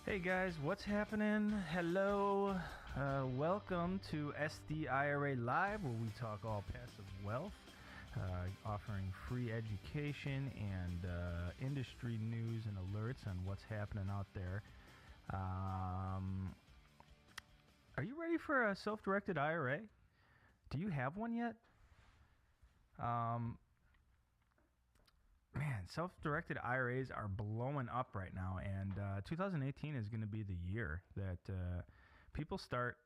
Hey guys, what's happening? Hello. Welcome to SDIRA Live, where we talk all passive wealth, offering free education and industry news and alerts on what's happening out there. Are you ready for a self-directed IRA? Do you have one yet? Man, self-directed IRAs are blowing up right now, and 2018 is going to be the year that people start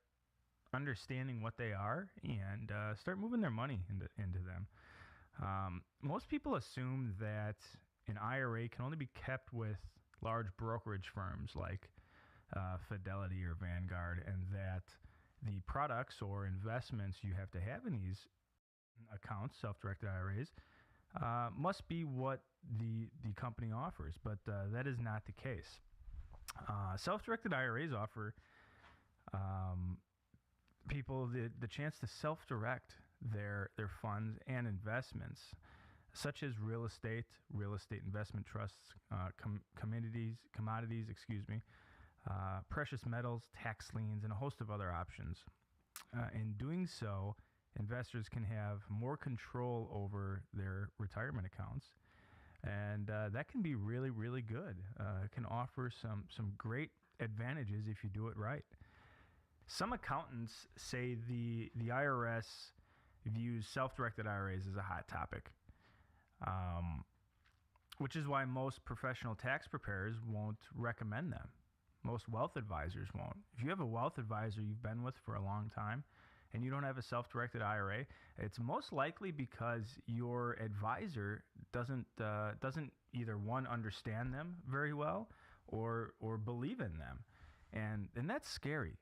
understanding what they are and start moving their money into them. Most people assume that an IRA can only be kept with large brokerage firms like Fidelity or Vanguard, and that the products or investments you have to have in these accounts, self-directed IRAs, must be what the company offers, but that is not the case. Self-directed IRAs offer people the chance to self-direct their funds and investments, such as real estate investment trusts, commodities, precious metals, tax liens, and a host of other options. In doing so, investors can have more control over their retirement accounts, and that can be really, really good. It can offer some great advantages if you do it right. Some accountants say the IRS views self-directed IRAs as a hot topic, which is why most professional tax preparers won't recommend them. Most wealth advisors won't. If you have a wealth advisor you've been with for a long time and you don't have a self-directed IRA, it's most likely because your advisor doesn't either, one, understand them very well or believe in them. And that's scary.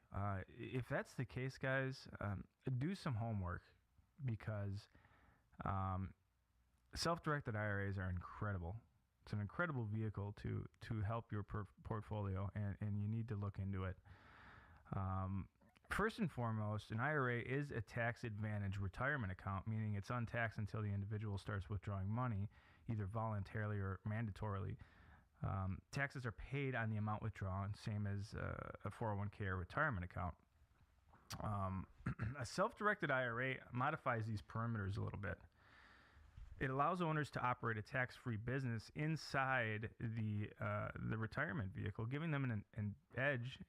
If that's the case, guys, do some homework, because self-directed IRAs are incredible. It's an incredible vehicle to help your portfolio, and you need to look into it. First and foremost, an IRA is a tax-advantaged retirement account, meaning it's untaxed until the individual starts withdrawing money, either voluntarily or mandatorily. Taxes are paid on the amount withdrawn, same as a 401k or retirement account. A self-directed IRA modifies these parameters a little bit. It allows owners to operate a tax-free business inside the retirement vehicle, giving them an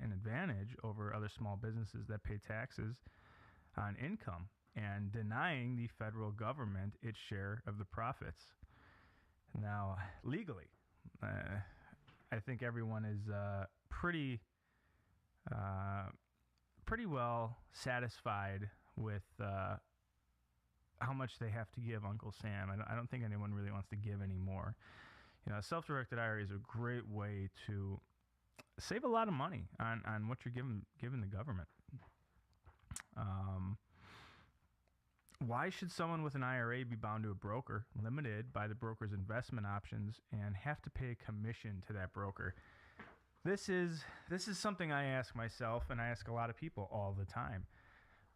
advantage over other small businesses that pay taxes on income and denying the federal government its share of the profits. Now, legally, I think everyone is pretty well satisfied with how much they have to give Uncle Sam. I don't think anyone really wants to give any more. A self-directed IRA is a great way to save a lot of money on what you're giving the government. Why should someone with an IRA be bound to a broker, limited by the broker's investment options, and have to pay a commission to that broker? This is something I ask myself, and I ask a lot of people all the time.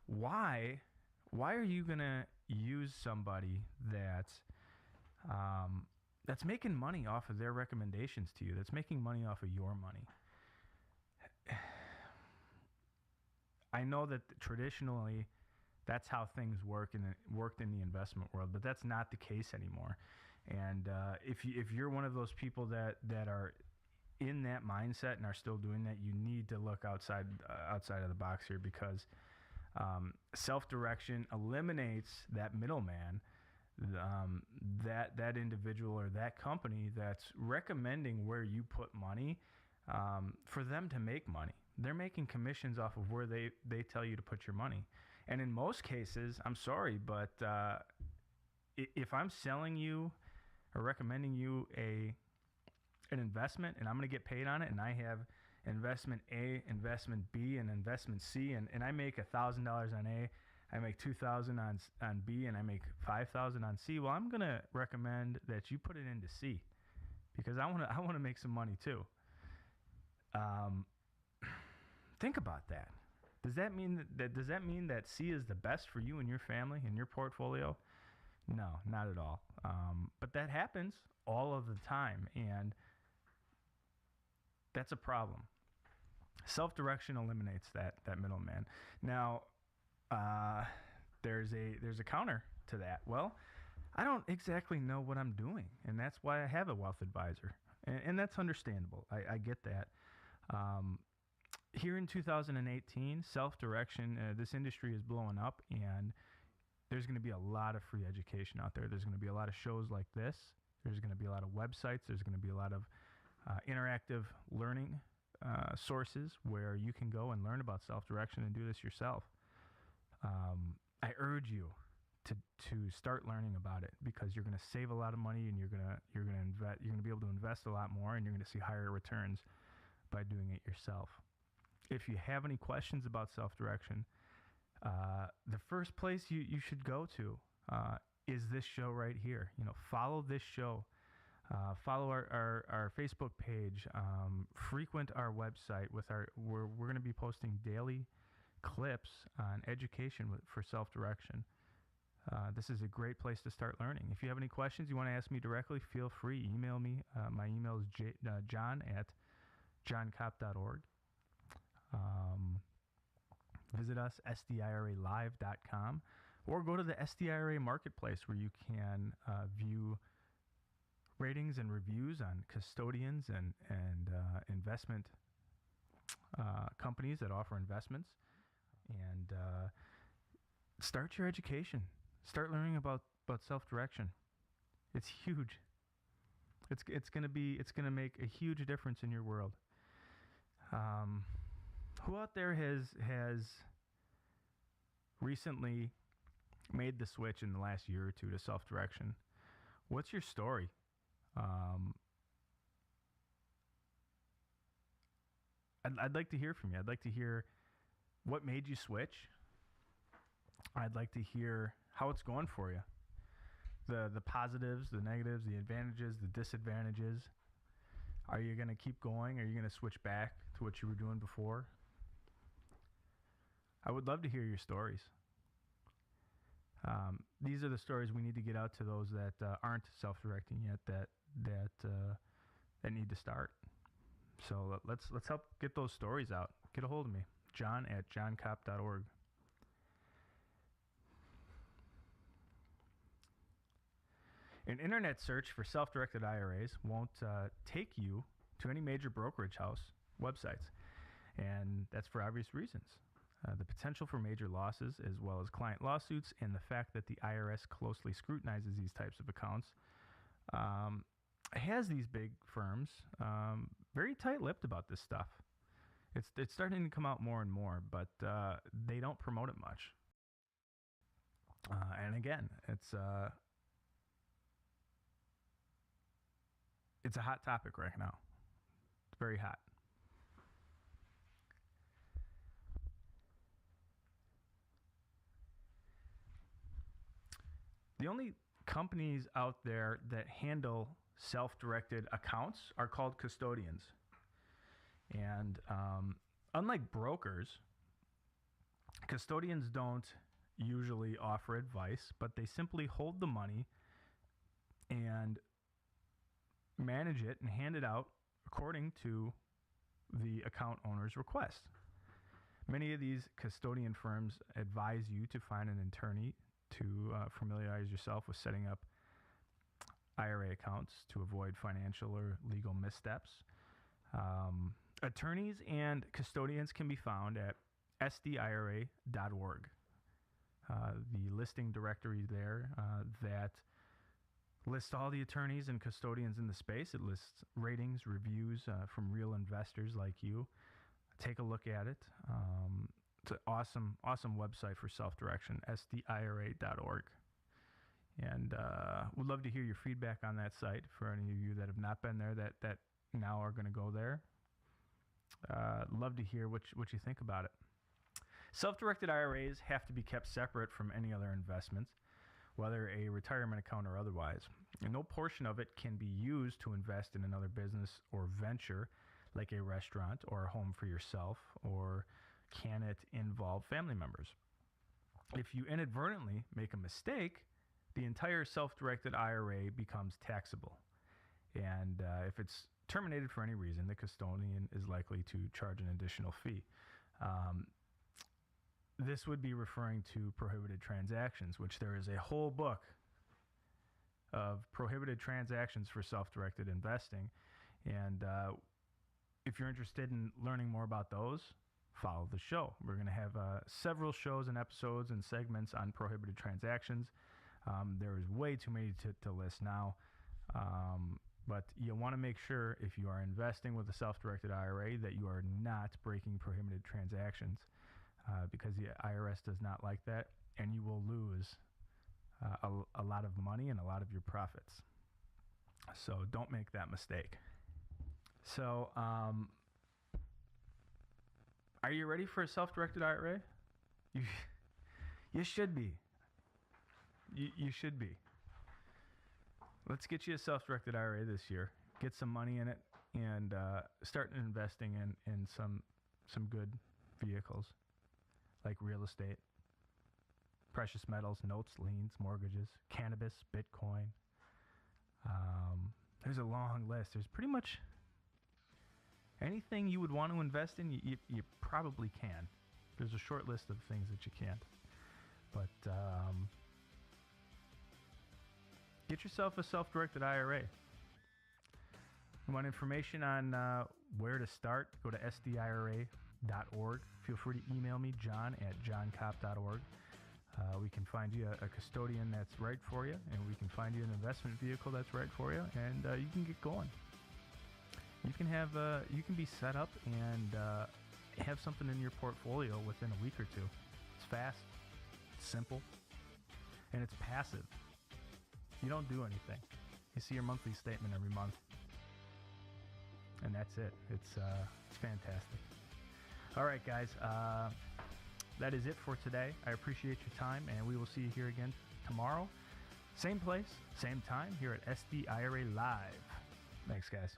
Why are you gonna use somebody that's making money off of their recommendations to you, that's making money off of your money? I know that traditionally that's how things worked in the investment world, but that's not the case anymore. And if you're one of those people that are in that mindset and are still doing that, you need to look outside of the box here, because self-direction eliminates that middleman, that individual or that company that's recommending where you put money for them to make money. They're making commissions off of where they tell you to put your money. And in most cases, I'm sorry, but if I'm selling you or recommending you an investment and I'm going to get paid on it, and I have investment A, investment B, and investment C, and I make $1,000 on A, I make $2,000 on B, and I make $5,000 on C, well, I'm going to recommend that you put it into C, because I want to make some money too. Think about that. Does that mean that C is the best for you and your family and your portfolio? No, not at all. But that happens all of the time, and that's a problem. Self-direction eliminates that middleman. Now, there's a counter to that. Well, I don't exactly know what I'm doing, and that's why I have a wealth advisor, and that's understandable. I get that. Here in 2018, self-direction, this industry is blowing up, and there's going to be a lot of free education out there. There's going to be a lot of shows like this. There's going to be a lot of websites. There's going to be a lot of interactive learning sources where you can go and learn about self-direction and do this yourself. I urge you to start learning about it, because you're going to save a lot of money, and you're going to be able to invest a lot more, and you're going to see higher returns by doing it yourself. If you have any questions about self-direction, the first place you should go to is this show right here. Follow this show. Follow our Facebook page. Frequent our website we're going to be posting daily clips on education for self-direction. This is a great place to start learning. If you have any questions you want to ask me directly, feel free. Email me. My email is john@johncop.org. Visit us, SDIRAlive.com, or go to the SDIRA Marketplace, where you can view ratings and reviews on custodians and investment companies that offer investments, and start your education. Start learning about self-direction. It's huge. It's going to make a huge difference in your world. Who out there has recently made the switch in the last year or two to self-direction? What's your story? I'd like to hear from you. I'd like to hear what made you switch. I'd like to hear how it's going for you. The positives, the negatives, the advantages, the disadvantages. Are you going to keep going? Are you going to switch back to what you were doing before? I would love to hear your stories. These are the stories we need to get out to those that aren't self-directing yet, that need to start. So let's help get those stories out. Get a hold of me, john@johncop.org. An internet search for self-directed IRAs won't take you to any major brokerage house websites, and that's for obvious reasons. The potential for major losses, as well as client lawsuits, and the fact that the IRS closely scrutinizes these types of accounts, has these big firms very tight-lipped about this stuff. It's starting to come out more and more, but they don't promote it much. And again, it's a hot topic right now. It's very hot. The only companies out there that handle self-directed accounts are called custodians. And unlike brokers, custodians don't usually offer advice, but they simply hold the money and manage it and hand it out according to the account owner's request. Many of these custodian firms advise you to find an attorney to familiarize yourself with setting up IRA accounts to avoid financial or legal missteps. Attorneys and custodians can be found at SDIRA.org. The listing directory there that lists all the attorneys and custodians in the space. It lists ratings, reviews from real investors like you. Take a look at it. It's an awesome website for self-direction, SDIRA.org. And we'd love to hear your feedback on that site for any of you that have not been there that now are going to go there. Love to hear what you think about it. Self-directed IRAs have to be kept separate from any other investments, whether a retirement account or otherwise. And no portion of it can be used to invest in another business or venture, like a restaurant or a home for yourself, or can it involve family members? If you inadvertently make a mistake, the entire self-directed IRA becomes taxable. And if it's terminated for any reason, the custodian is likely to charge an additional fee. This would be referring to prohibited transactions, which there is a whole book of prohibited transactions for self-directed investing. And if you're interested in learning more about those, follow the show. We're going to have several shows and episodes and segments on prohibited transactions. There is way too many to list now. But you want to make sure if you are investing with a self-directed IRA that you are not breaking prohibited transactions, because the IRS does not like that, and you will lose a lot of money and a lot of your profits. So don't make that mistake. So are you ready for a self-directed IRA? You should be. You should be. Let's get you a self-directed IRA this year. Get some money in it and start investing in some good vehicles like real estate, precious metals, notes, liens, mortgages, cannabis, Bitcoin. There's a long list. There's pretty much anything you would want to invest in, you probably can. There's a short list of things that you can't. But get yourself a self-directed IRA. You want information on where to start? Go to SDIRA.org. Feel free to email me, john@johnkopp.org. We can find you a custodian that's right for you, and we can find you an investment vehicle that's right for you, and you can get going. You can be set up and have something in your portfolio within a week or two. It's fast, it's simple, and it's passive. You don't do anything. You see your monthly statement every month, and that's it. It's fantastic. All right, guys. That is it for today. I appreciate your time, and we will see you here again tomorrow. Same place, same time, here at SDIRA Live. Thanks, guys.